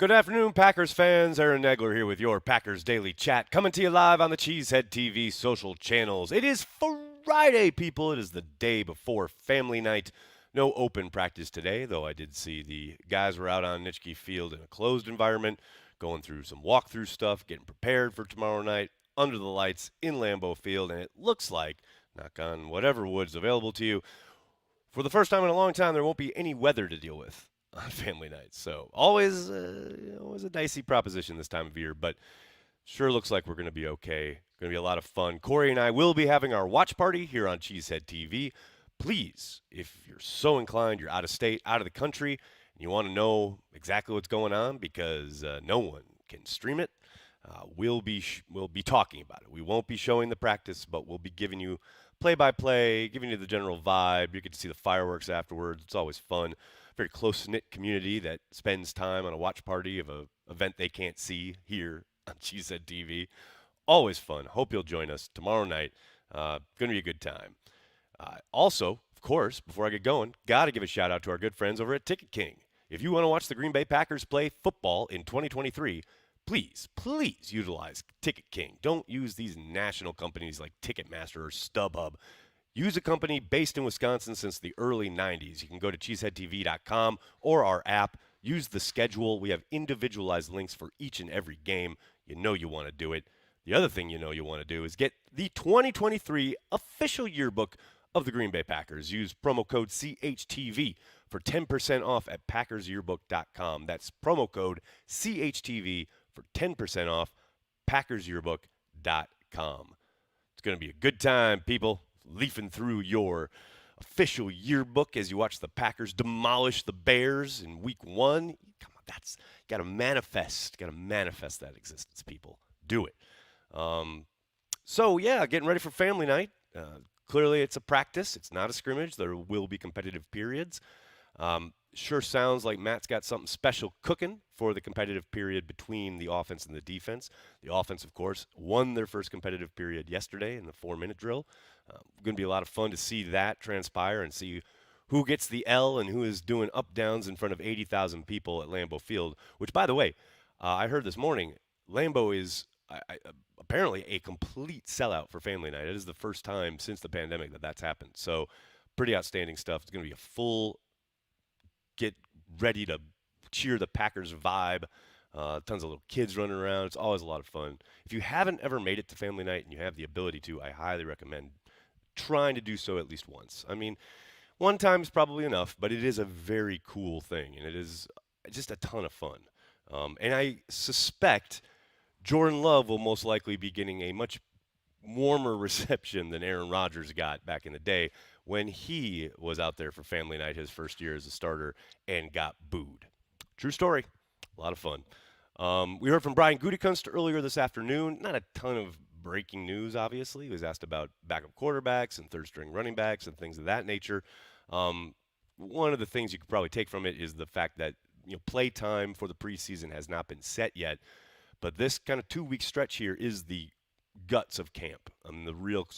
Good afternoon, Packers fans. Aaron Nagler here with your Packers Daily Chat, coming to you live on the Cheesehead TV social channels. It is Friday, people. It is the day before family night. No open practice today, though I did see the guys were out on Nitschke Field in a closed environment, going through some walkthrough stuff, getting prepared for tomorrow night under the lights in Lambeau Field, and it looks like, knock on whatever wood's available to you, for the first time in a long time, there won't be any weather to deal with on family nights. So always a dicey proposition this time of year, but sure looks like we're going to be okay. Going to be a lot of fun. Corey and I will be having our watch party here on Cheesehead TV. Please, if you're so inclined, you're out of state, out of the country, and you want to know exactly what's going on because no one can stream it, we'll be talking about it. We won't be showing the practice, but we'll be giving you play-by-play, giving you the general vibe. You get to see the fireworks afterwards. It's always fun. Very close-knit community that spends time on a watch party of an event they can't see here on Cheesehead TV. Always fun. Hope you'll join us tomorrow night. Going to be a good time. Also, of course, before I get going, got to give a shout-out to our good friends over at Ticket King. If you want to watch the Green Bay Packers play football in 2023, please utilize Ticket King. Don't use these national companies like Ticketmaster or StubHub. Use a company based in Wisconsin since the early 90s. You can go to cheeseheadtv.com or our app. Use the schedule. We have individualized links for each and every game. You know you want to do it. The other thing you know you want to do is get the 2023 official yearbook of the Green Bay Packers. Use promo code CHTV for 10% off at packersyearbook.com. That's promo code CHTV for 10% off, packersyearbook.com. It's going to be a good time, people, leafing through your official yearbook as you watch the Packers demolish the Bears in week 1. Come on, that's got to manifest that existence, people. Do it. So, yeah, getting ready for family night. Clearly, it's a practice. It's not a scrimmage. There will be competitive periods. Sure sounds like Matt's got something special cooking for the competitive period between the offense and the defense. The offense, of course, won their first competitive period yesterday in the 4-minute drill. Going to be a lot of fun to see that transpire and see who gets the L and who is doing up-downs in front of 80,000 people at Lambeau Field, which, by the way, I heard this morning, Lambeau is apparently a complete sellout for family night. It is the first time since the pandemic that that's happened. So pretty outstanding stuff. It's going to be a full get ready to cheer the Packers vibe. Tons of little kids running around. It's always a lot of fun. If you haven't ever made it to family night and you have the ability to, I highly recommend trying to do so at least once. I mean, one time is probably enough, but it is a very cool thing, and it is just a ton of fun. And I suspect Jordan Love will most likely be getting a much warmer reception than Aaron Rodgers got back in the day when he was out there for family night his first year as a starter and got booed. True story. A lot of fun. We heard from Brian Gutekunst earlier this afternoon. Not a ton of breaking news, obviously. He was asked about backup quarterbacks and third-string running backs and things of that nature. One of the things you could probably take from it is the fact that play time for the preseason has not been set yet. But this kind of 2-week stretch here is the guts of camp. The real,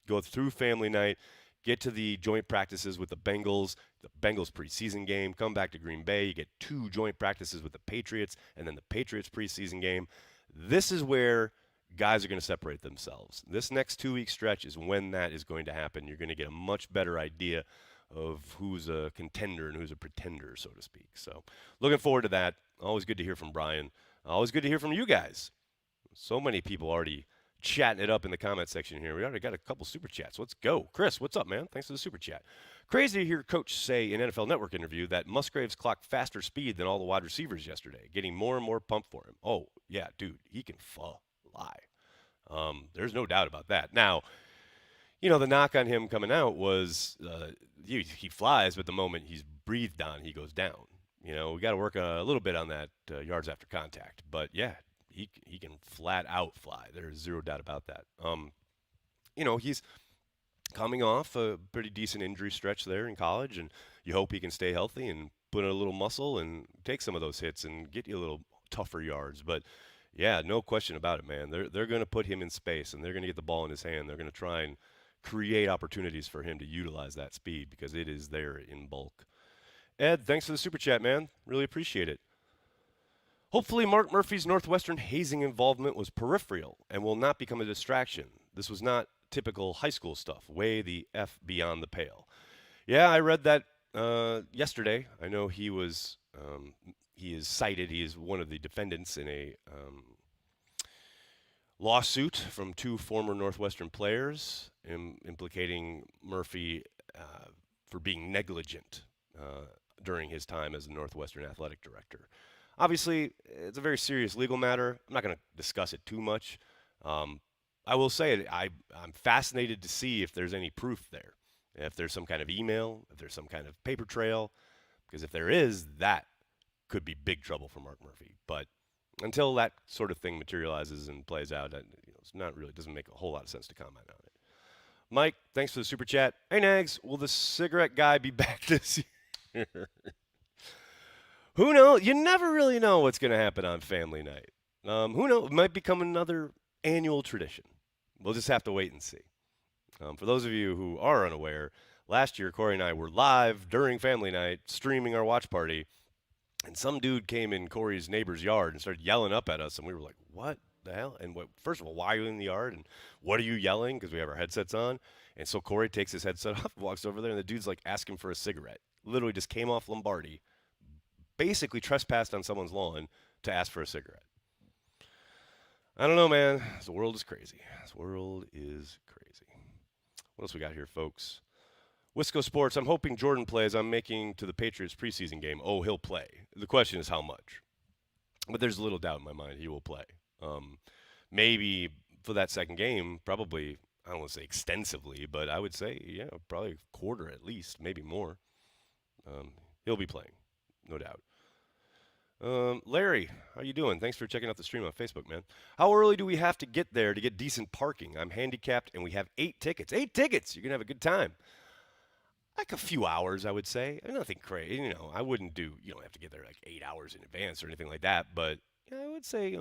go through family night, get to the joint practices with the Bengals preseason game, come back to Green Bay, you get 2 joint practices with the Patriots, and then the Patriots preseason game. This is where guys are going to separate themselves. This next 2-week stretch is when that is going to happen. You're going to get a much better idea of who's a contender and who's a pretender, so to speak. So looking forward to that. Always good to hear from Brian. Always good to hear from you guys. So many people already chatting it up in the comment section here. We already got a couple super chats. Let's go. Chris, what's up, man? Thanks for the super chat. Crazy to hear Coach say in NFL Network interview that Musgrave's clocked faster speed than all the wide receivers yesterday, getting more and more pumped for him. Oh, yeah, dude, he can fly. There's no doubt about that. Now, the knock on him coming out was he flies, but the moment he's breathed on, he goes down. We got to work a little bit on that yards after contact. But, yeah, he can flat out fly. There's zero doubt about that. He's coming off a pretty decent injury stretch there in college, and you hope he can stay healthy and put in a little muscle and take some of those hits and get you a little tougher yards. But, yeah, no question about it, man. They're going to put him in space, and they're going to get the ball in his hand. They're going to try and create opportunities for him to utilize that speed because it is there in bulk. Ed, thanks for the super chat, man. Really appreciate it. Hopefully, Mark Murphy's Northwestern hazing involvement was peripheral and will not become a distraction. This was not typical high school stuff, way the F beyond the pale. Yeah, I read that yesterday. I know he is cited, he is one of the defendants in a lawsuit from two former Northwestern players implicating Murphy for being negligent during his time as the Northwestern athletic director. Obviously, it's a very serious legal matter. I'm not going to discuss it too much. I will say I'm fascinated to see if there's any proof there, if there's some kind of email, if there's some kind of paper trail, because if there is, that could be big trouble for Mark Murphy. But until that sort of thing materializes and plays out, it's not really doesn't make a whole lot of sense to comment on it. Mike, thanks for the super chat. Hey Nags, will the cigarette guy be back this year? Who knows? You never really know what's going to happen on family night. Who knows? It might become another annual tradition. We'll just have to wait and see. For those of you who are unaware, last year Corey and I were live during family night streaming our watch party, and some dude came in Corey's neighbor's yard and started yelling up at us, and we were like, what the hell? And first of all, why are you in the yard? And what are you yelling? Because we have our headsets on. And so Corey takes his headset off, walks over there, and the dude's like asking for a cigarette. Literally just came off Lombardi, basically trespassed on someone's lawn to ask for a cigarette. I don't know, man. This world is crazy. This world is crazy. What else we got here, folks? Wisco Sports, I'm hoping Jordan plays. I'm making to the Patriots preseason game. Oh, he'll play. The question is how much. But there's little doubt in my mind he will play. Maybe for that second game, probably, I don't want to say extensively, but I would say, yeah, probably a quarter at least, maybe more. He'll be playing, no doubt. Larry, how you doing? Thanks for checking out the stream on Facebook, man. How early do we have to get there to get decent parking? I'm handicapped, and we have 8 tickets. 8 tickets! You're going to have a good time. Like a few hours, I would say. Nothing crazy. I wouldn't do, you don't have to get there like 8 hours in advance or anything like that. But yeah, I would say,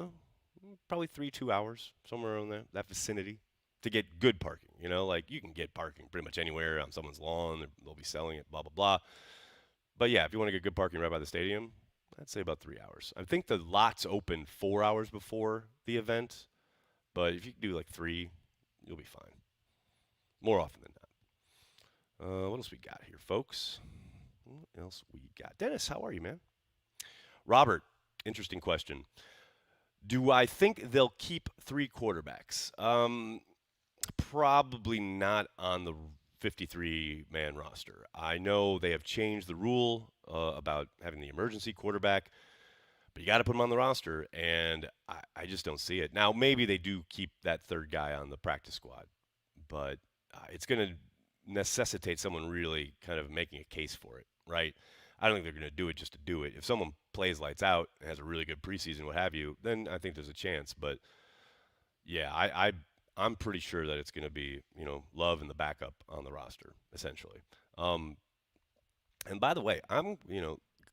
probably 2 hours, somewhere around that vicinity to get good parking. Like you can get parking pretty much anywhere on someone's lawn. They'll be selling it, blah, blah, blah. But yeah, if you want to get good parking right by the stadium, I'd say about 3 hours. I think the lots open 4 hours before the event. But if you do like 3, you'll be fine. More often than not. What else we got here, folks? What else we got? Dennis, how are you, man? Robert, interesting question. Do I think they'll keep 3 quarterbacks? Probably not on the 53-man roster. I know they have changed the rule about having the emergency quarterback, but you got to put him on the roster, and I just don't see it. Now, maybe they do keep that third guy on the practice squad, but it's going to necessitate someone really kind of making a case for it, right? I don't think they're going to do it just to do it. If someone plays lights out and has a really good preseason, what have you, then I think there's a chance. But yeah, I'm pretty sure that it's going to be Love and the backup on the roster essentially. And by the way,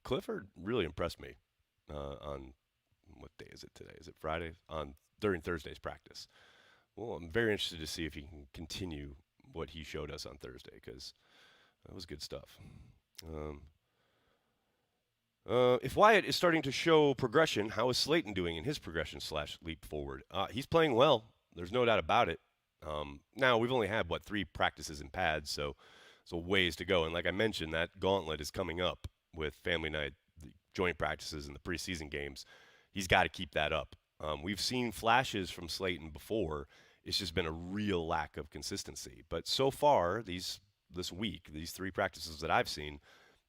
Clifford really impressed me on what day is it today? Is it Friday? During Thursday's practice. Well, I'm very interested to see if he can continue what he showed us on Thursday, because that was good stuff. If Wyatt is starting to show progression, how is Slayton doing in his progression / leap forward? He's playing well. There's no doubt about it. Now, we've only had, 3 practices in pads, so ways to go. And like I mentioned, that gauntlet is coming up with family night, the joint practices, and the preseason games. He's got to keep that up. We've seen flashes from Slayton before. It's just been a real lack of consistency. But so far, this week, these 3 practices that I've seen,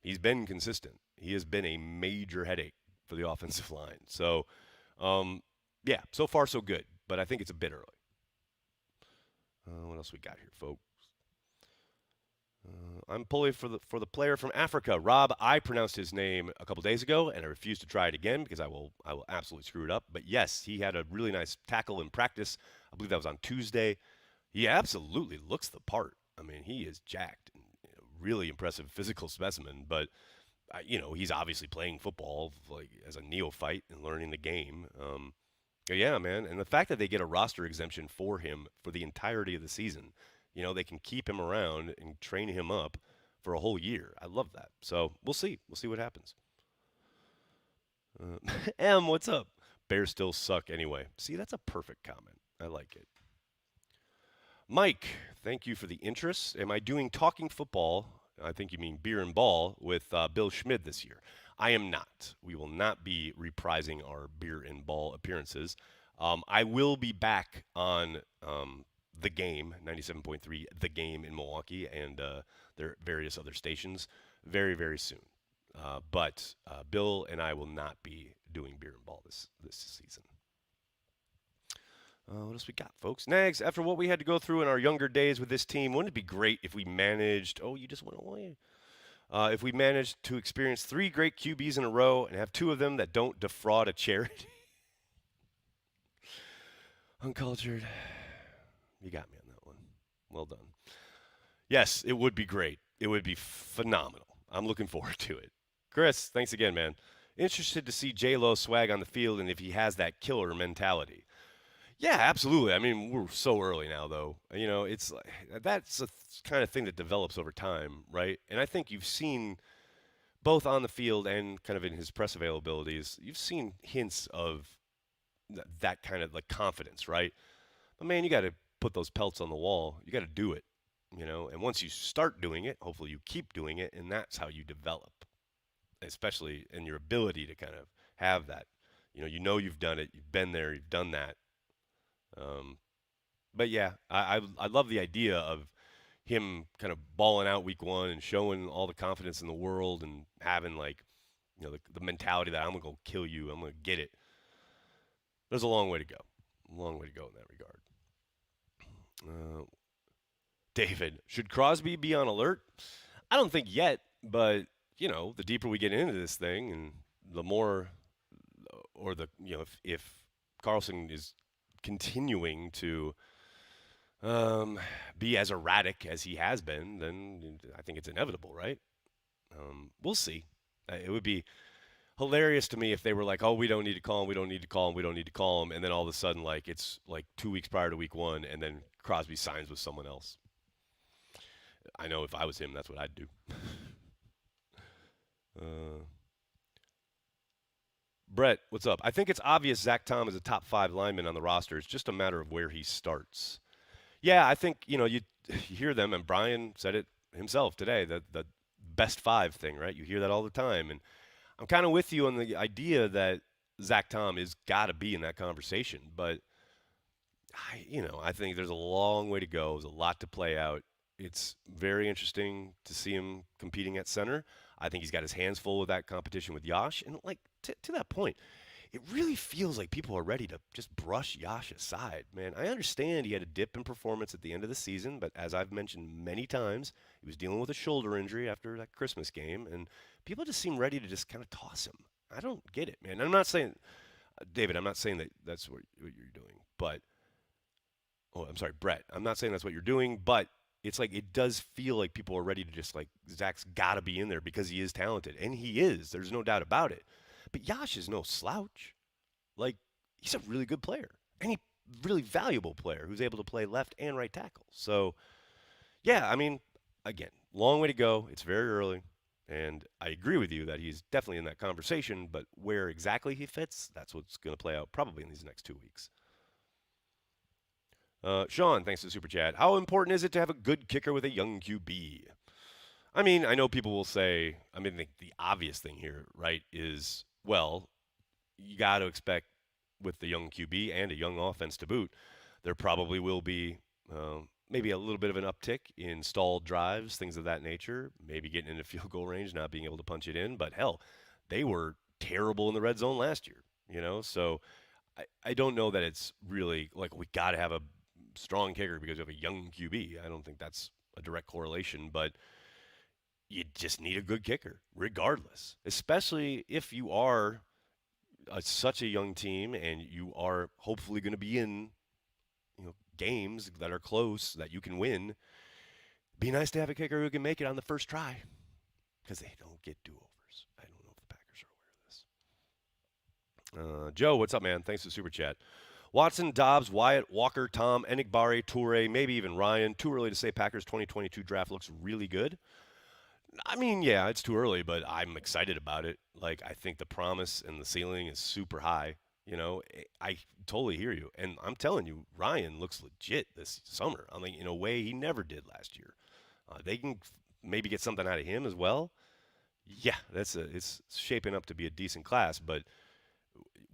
he's been consistent. He has been a major headache for the offensive line. So, yeah, so far so good. But I think it's a bit early. What else we got here, folks? I'm pulling for the player from Africa, Rob. I pronounced his name a couple days ago, and I refuse to try it again because I will absolutely screw it up. But yes, he had a really nice tackle in practice. I believe that was on Tuesday. He absolutely looks the part. I mean, he is jacked, and really impressive physical specimen. But he's obviously playing football like as a neophyte and learning the game. Yeah, man, and the fact that they get a roster exemption for him for the entirety of the season. They can keep him around and train him up for a whole year. I love that. So we'll see. We'll see what happens. What's up? Bears still suck anyway. See, that's a perfect comment. I like it. Mike, thank you for the interest. Am I doing talking football? I think you mean beer and ball with Bill Schmid this year. I am not. We will not be reprising our beer and ball appearances. I will be back on the game, 97.3, the game in Milwaukee, and their various other stations very, very soon. But Bill and I will not be doing beer and ball this season. What else we got, folks? Nags, after what we had to go through in our younger days with this team, wouldn't it be great if we managed? Oh, you just went away. If we managed to experience three great QBs in a row and have two of them that don't defraud a charity. Uncultured. You got me on that one. Well done. Yes, it would be great. It would be phenomenal. I'm looking forward to it. Chris, thanks again, man. Interested to see J-Lo swag on the field and if he has that killer mentality. Yeah, absolutely. I mean, we're so early now, though. It's like that's a kind of thing that develops over time, right? And I think you've seen both on the field and kind of in his press availabilities, you've seen hints of that kind of like confidence, right? But man, you got to put those pelts on the wall. You got to do it. And once you start doing it, hopefully you keep doing it, and that's how you develop, especially in your ability to kind of have that. You've done it, you've been there, you've done that. But yeah, I love the idea of him kind of balling out week one and showing all the confidence in the world and having like, the mentality that I'm gonna go kill you, I'm gonna get it. There's a long way to go, long way to go in that regard. David, should Crosby be on alert? I don't think yet, but the deeper we get into this thing, and the more, or the if Carlson is continuing to be as erratic as he has been, then I think it's inevitable, right? We'll see. It would be hilarious to me if they were like, "Oh, we don't need to call him. We don't need to call him. We don't need to call him," and then all of a sudden, like it's like 2 weeks prior to week one, and then Crosby signs with someone else. I know if I was him, that's what I'd do. uh, Brett, what's up? I think it's obvious Zach Tom is a top 5 lineman on the roster. It's just a matter of where he starts. Yeah, I think you hear them, and Brian said it himself today, the best 5 thing, right? You hear that all the time, and I'm kind of with you on the idea that Zach Tom is got to be in that conversation, but I think there's a long way to go. There's a lot to play out. It's very interesting to see him competing at center. I think he's got his hands full with that competition with Yash, and like to that point, it really feels like people are ready to just brush Yash aside, man. I understand he had a dip in performance at the end of the season, but as I've mentioned many times, he was dealing with a shoulder injury after that Christmas game, and people just seem ready to just kind of toss him. I don't get it, man. I'm not saying, David, I'm not saying that that's what you're doing, but, oh, I'm sorry, Brett. I'm not saying that's what you're doing, but it's like it does feel like people are ready to just like, Zach's got to be in there because he is talented, and he is. There's no doubt about it. But Yash is no slouch. Like, he's a really good player, and he really valuable player who's able to play left and right tackle. So, yeah, I mean, again, long way to go. It's very early, and I agree with you that he's definitely in that conversation, but where exactly he fits, that's what's going to play out probably in these next 2 weeks. Sean, thanks to the Super Chat. How important is it to have a good kicker with a young QB? I mean, I know people will say, I mean, the obvious thing here, right, is, well, you got to expect with the young QB and a young offense to boot, there probably will be maybe a little bit of an uptick in stalled drives, things of that nature, maybe getting into field goal range, not being able to punch it in. But hell, they were terrible in the red zone last year, so I don't know that it's really like we got to have a strong kicker because you have a young QB. I don't think that's a direct correlation, but you just need a good kicker regardless, especially if you are such a young team and you are hopefully going to be in games that are close that you can win. Be nice to have a kicker who can make it on the first try because they don't get do-overs. I don't know if the Packers are aware of this. Joe, what's up, man? Thanks for the super chat. Watson, Dobbs, Wyatt, Walker, Tom, Enigbari, Toure, maybe even Ryan. Too early to say Packers 2022 draft looks really good. I mean, yeah, it's too early, but I'm excited about it. Like, I think the promise and the ceiling is super high. I totally hear you. And I'm telling you, Ryan looks legit this summer. I mean, in a way he never did last year. They can maybe get something out of him as well. Yeah, it's shaping up to be a decent class, but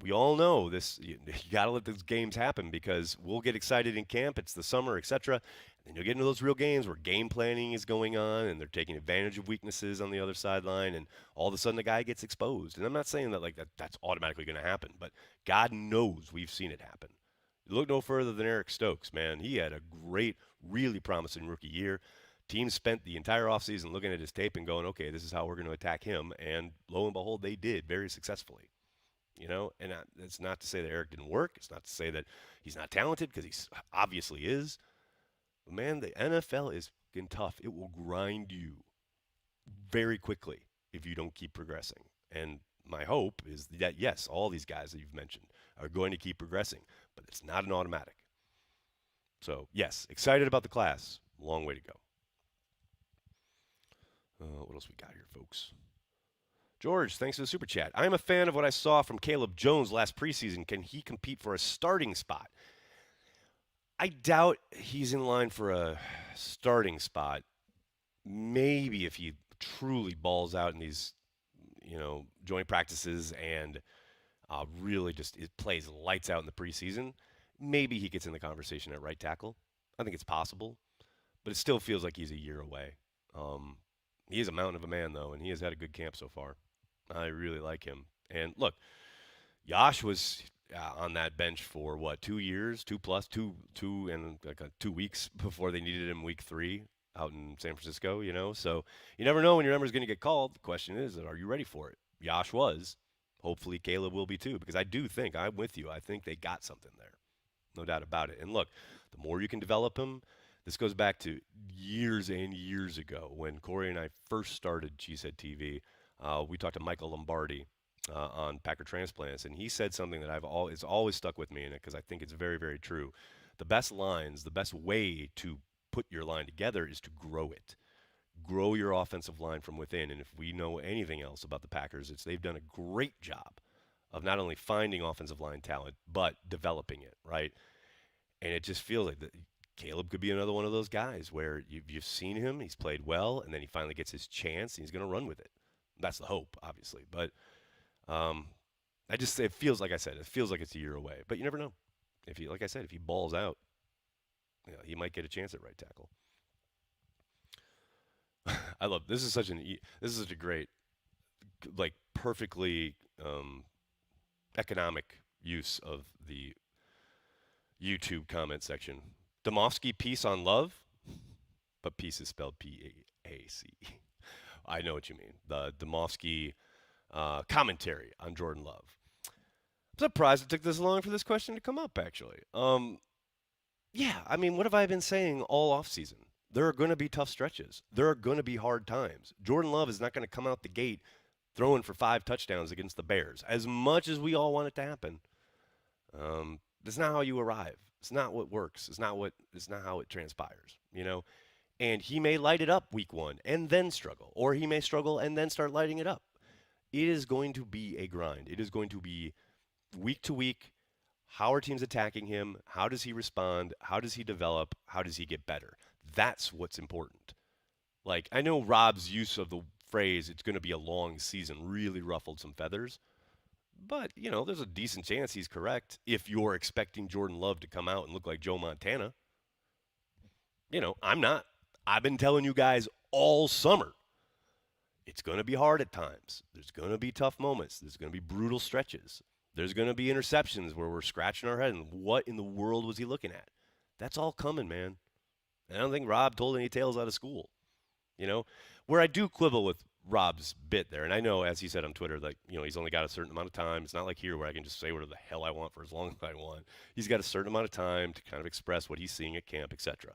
we all know this. You got to let those games happen because we'll get excited in camp. It's the summer, etc. And you'll get into those real games where game planning is going on and they're taking advantage of weaknesses on the other sideline, and all of a sudden the guy gets exposed. And I'm not saying that like that's automatically going to happen, but God knows we've seen it happen. Look no further than Eric Stokes, man. He had a great, really promising rookie year. Teams spent the entire offseason looking at his tape and going, okay, this is how we're going to attack him. And lo and behold, they did very successfully. And that's not to say that Eric didn't work. It's not to say that he's not talented, because he obviously is. But man, the NFL is fucking tough. It will grind you very quickly if you don't keep progressing. And my hope is that, yes, all these guys that you've mentioned are going to keep progressing, but it's not an automatic. So, yes, excited about the class. Long way to go. What else we got here, folks? George, thanks for the super chat. I'm a fan of what I saw from Caleb Jones last preseason. Can he compete for a starting spot? I doubt he's in line for a starting spot. Maybe if he truly balls out in these, joint practices and really just it plays lights out in the preseason, maybe he gets in the conversation at right tackle. I think it's possible, but it still feels like he's a year away. He is a mountain of a man, though, and he has had a good camp so far. I really like him. And look, Yash was on that bench for what, 2 years, two and like 2 weeks before they needed him week 3 out in San Francisco. So you never know when your number is going to get called. The question is, are you ready for it? Yash was. Hopefully Caleb will be too, because I do think I'm with you. I think they got something there, no doubt about it. And look, the more you can develop him. This goes back to years and years ago when Corey and I first started Cheesehead TV. We talked to Michael Lombardi on Packer Transplants, and he said something that it's always stuck with me in it, because I think it's very, very true. The best lines, the best way to put your line together is to grow it. Grow your offensive line from within. And if we know anything else about the Packers, it's they've done a great job of not only finding offensive line talent, but developing it, right? And it just feels like Caleb could be another one of those guys where you've seen him, he's played well, and then he finally gets his chance, and he's going to run with it. That's the hope, obviously. But it feels like I said, it feels like it's a year away. But you never know. Like I said, if he balls out, he might get a chance at right tackle. I love this. Is such a great, like perfectly economic use of the YouTube comment section. Domofsky piece on love, but piece is spelled P-A-C. I know what you mean. The Domofsky commentary on Jordan Love. I'm surprised it took this long for this question to come up, actually. Yeah, I mean, what have I been saying all offseason? There are going to be tough stretches. There are going to be hard times. Jordan Love is not going to come out the gate throwing for 5 touchdowns against the Bears. As much as we all want it to happen, that's not how you arrive. It's not what works. It's not how it transpires, And he may light it up week 1 and then struggle, or he may struggle and then start lighting it up. It is going to be a grind. It is going to be week to week. How are teams attacking him? How does he respond? How does he develop? How does he get better? That's what's important. Like, I know Rob's use of the phrase, it's going to be a long season, really ruffled some feathers. But, there's a decent chance he's correct if you're expecting Jordan Love to come out and look like Joe Montana. I'm not. I've been telling you guys all summer. It's going to be hard at times. There's going to be tough moments. There's going to be brutal stretches. There's going to be interceptions where we're scratching our head and what in the world was he looking at? That's all coming, man. And I don't think Rob told any tales out of school. Where I do quibble with Rob's bit there, and I know, as he said on Twitter, like, he's only got a certain amount of time. It's not like here where I can just say whatever the hell I want for as long as I want. He's got a certain amount of time to kind of express what he's seeing at camp, etc.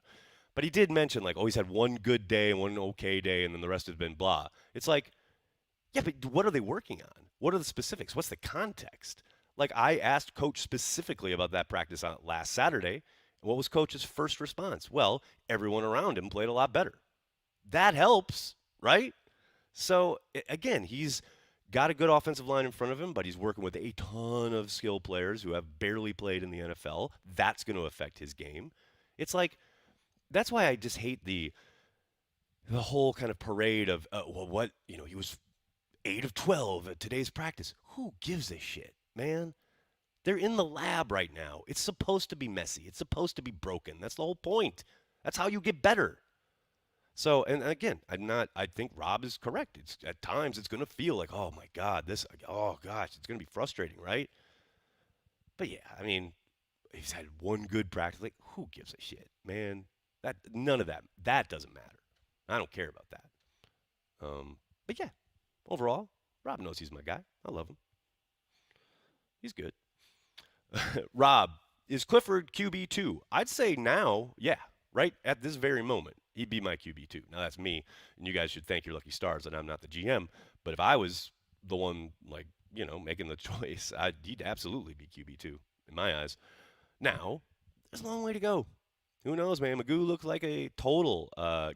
But he did mention, like, he's had one good day and one okay day, and then the rest has been blah. It's like, yeah, but what are they working on? What are the specifics? What's the context? Like, I asked Coach specifically about that practice on last Saturday. What was Coach's first response? Well, everyone around him played a lot better. That helps, right? So again, he's got a good offensive line in front of him, but he's working with a ton of skill players who have barely played in the NFL. That's going to affect his game. It's like that's why I just hate the whole kind of parade of well, what he was 8 of 12 at today's practice. Who gives a shit, man? They're in the lab right now. It's supposed to be messy. It's supposed to be broken. That's the whole point. That's how you get better. So, and again, I'm not. I think Rob is correct. It's at times it's going to feel like, oh my God, this. Oh gosh, it's going to be frustrating, right? But yeah, I mean, he's had one good practice. Like, who gives a shit, man? That none of that. That doesn't matter. I don't care about that. But yeah, overall, Rob knows he's my guy. I love him. He's good. Rob, is Clifford QB2? I'd say now, yeah, right at this very moment, he'd be my QB2. Now that's me, and you guys should thank your lucky stars that I'm not the GM. But if I was the one, like, making the choice, he'd absolutely be QB2 in my eyes. Now, there's a long way to go. Who knows, man? Magoo looks like a total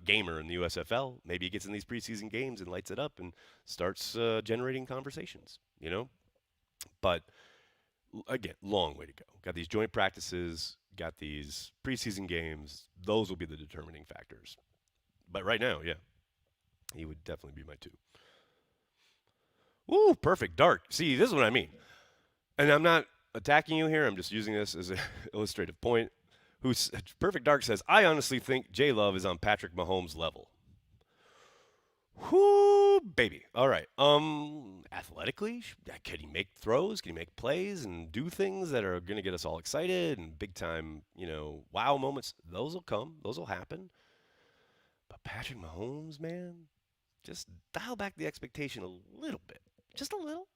gamer in the USFL. Maybe he gets in these preseason games and lights it up and starts generating conversations, But again, long way to go. Got these joint practices, got these preseason games. Those will be the determining factors. But right now, yeah, he would definitely be my two. Woo, perfect. Dark. See, this is what I mean. And I'm not attacking you here. I'm just using this as an illustrative point. Who's Perfect Dark says, I honestly think J Love is on Patrick Mahomes' level. Whoo, baby. All right. Athletically, can he make throws? Can he make plays and do things that are going to get us all excited and big time, wow moments? Those will come. Those will happen. But Patrick Mahomes, man, just dial back the expectation a little bit, just a little.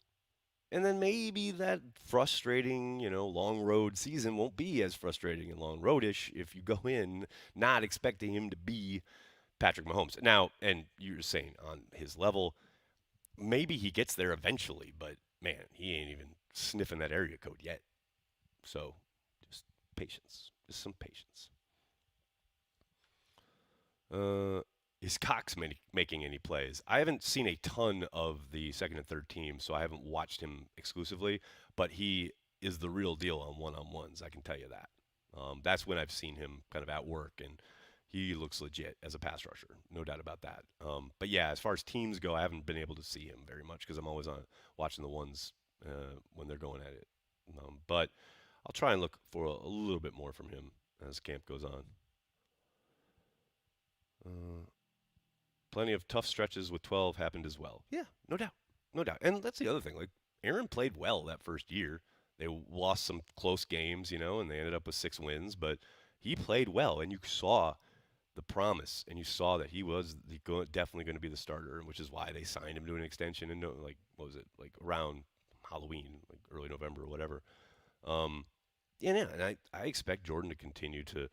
And then maybe that frustrating, long road season won't be as frustrating and long roadish if you go in not expecting him to be Patrick Mahomes. Now, and you're saying on his level, maybe he gets there eventually, but man, he ain't even sniffing that area code yet. So just patience, just some patience. Is Cox making any plays? I haven't seen a ton of the second and third team, so I haven't watched him exclusively, but he is the real deal on one-on-ones. I can tell you that. That's when I've seen him kind of at work, and he looks legit as a pass rusher, no doubt about that. But yeah, as far as teams go, I haven't been able to see him very much because I'm always on watching the ones when they're going at it. But I'll try and look for a little bit more from him as camp goes on. Uh, Plenty of tough stretches with 12 happened as well. Yeah, no doubt. No doubt. And that's the other thing. Like, Aaron played well that first year. They lost some close games, and they ended up with 6 wins, but he played well, and you saw the promise, and you saw that he was definitely going to be the starter, which is why they signed him to an extension in, like, what was it, like around Halloween, like early November or whatever. Yeah, and I expect Jordan to continue to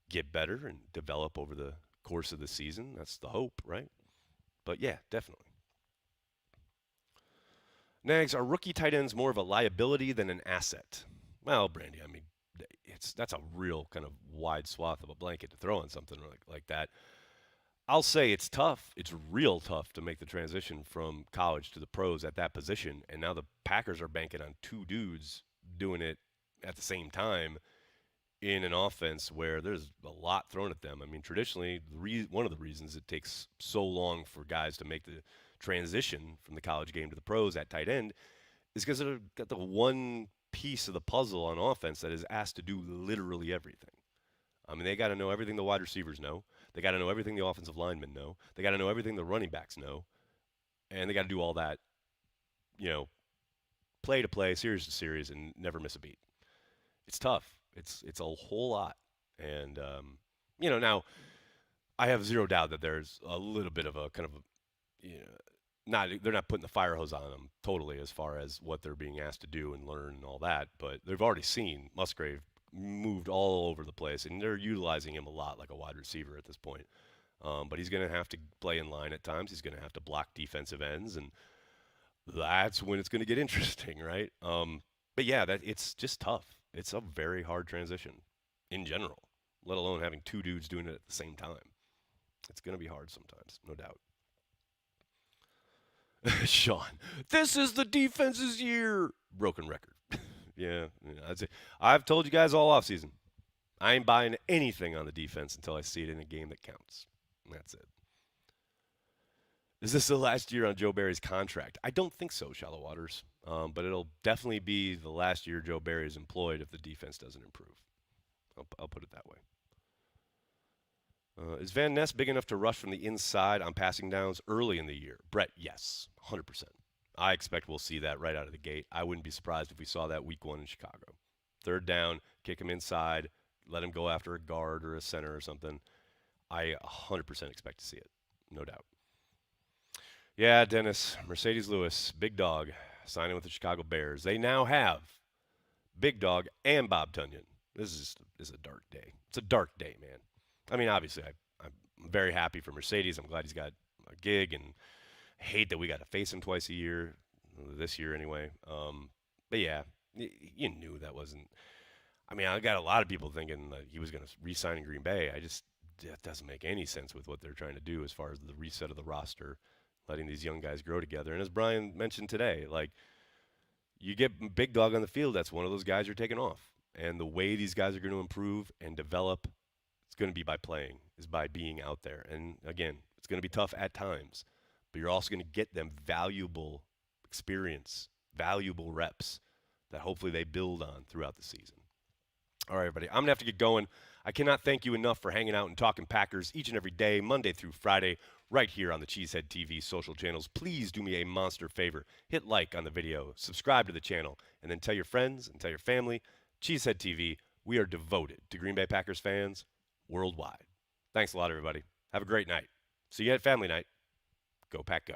get better and develop over the course of the season. That's the hope, right? But yeah, definitely. Nags, are rookie tight ends more of a liability than an asset? Well, Brandy, I mean, that's a real kind of wide swath of a blanket to throw on something like that. I'll say it's tough. It's real tough to make the transition from college to the pros at that position. And now the Packers are banking on two dudes doing it at the same time in an offense where there's a lot thrown at them. I mean, traditionally, one of the reasons it takes so long for guys to make the transition from the college game to the pros at tight end is because they've got the one piece of the puzzle on offense that is asked to do literally everything. I mean, they got to know everything the wide receivers know. They got to know everything the offensive linemen know. They got to know everything the running backs know. And they got to do all that, play to play, series to series, and never miss a beat. It's tough. It's a whole lot. And, now I have zero doubt that there's a little bit of a kind of, they're not putting the fire hose on them totally as far as what they're being asked to do and learn and all that. But they've already seen Musgrave moved all over the place, and they're utilizing him a lot like a wide receiver at this point. But he's going to have to play in line at times. He's going to have to block defensive ends, and that's when it's going to get interesting, right? But yeah, it's just tough. It's a very hard transition in general, let alone having two dudes doing it at the same time. It's going to be hard sometimes, no doubt. Sean, this is the defense's year. Broken record. Yeah, I'd say I've told you guys all offseason. I ain't buying anything on the defense until I see it in a game that counts. And that's it. Is this the last year on Joe Barry's contract? I don't think so, Shallow Waters. But it'll definitely be the last year Joe Barry is employed if the defense doesn't improve. I'll put it that way. Is Van Ness big enough to rush from the inside on passing downs early in the year? Brett, yes, 100%. I expect we'll see that right out of the gate. I wouldn't be surprised if we saw that week 1 in Chicago. Third down, kick him inside, let him go after a guard or a center or something. I 100% expect to see it, no doubt. Yeah, Dennis, Mercedes Lewis, big dog, signing with the Chicago Bears. They now have Big Dog and Bob Tunyon. This is a dark day. It's a dark day, man. I mean, obviously, I'm very happy for Mercedes. I'm glad he's got a gig, and I hate that we got to face him twice a year, this year anyway. But yeah, you knew that wasn't. I mean, I got a lot of people thinking that he was going to re-sign in Green Bay. That doesn't make any sense with what they're trying to do as far as the reset of the roster, letting these young guys grow together. And as Brian mentioned today, like, you get Big Dog on the field, that's one of those guys you're taking off. And the way these guys are going to improve and develop, it's going to be by playing, is by being out there. And again, it's going to be tough at times, but you're also going to get them valuable experience, valuable reps that hopefully they build on throughout the season. All right, everybody, I'm going to have to get going. I cannot thank you enough for hanging out and talking Packers each and every day, Monday through Friday, right here on the Cheesehead TV social channels. Please do me a monster favor. Hit like on the video, subscribe to the channel, and then tell your friends and tell your family. Cheesehead TV, we are devoted to Green Bay Packers fans worldwide. Thanks a lot, everybody. Have a great night. See you at family night. Go Pack Go.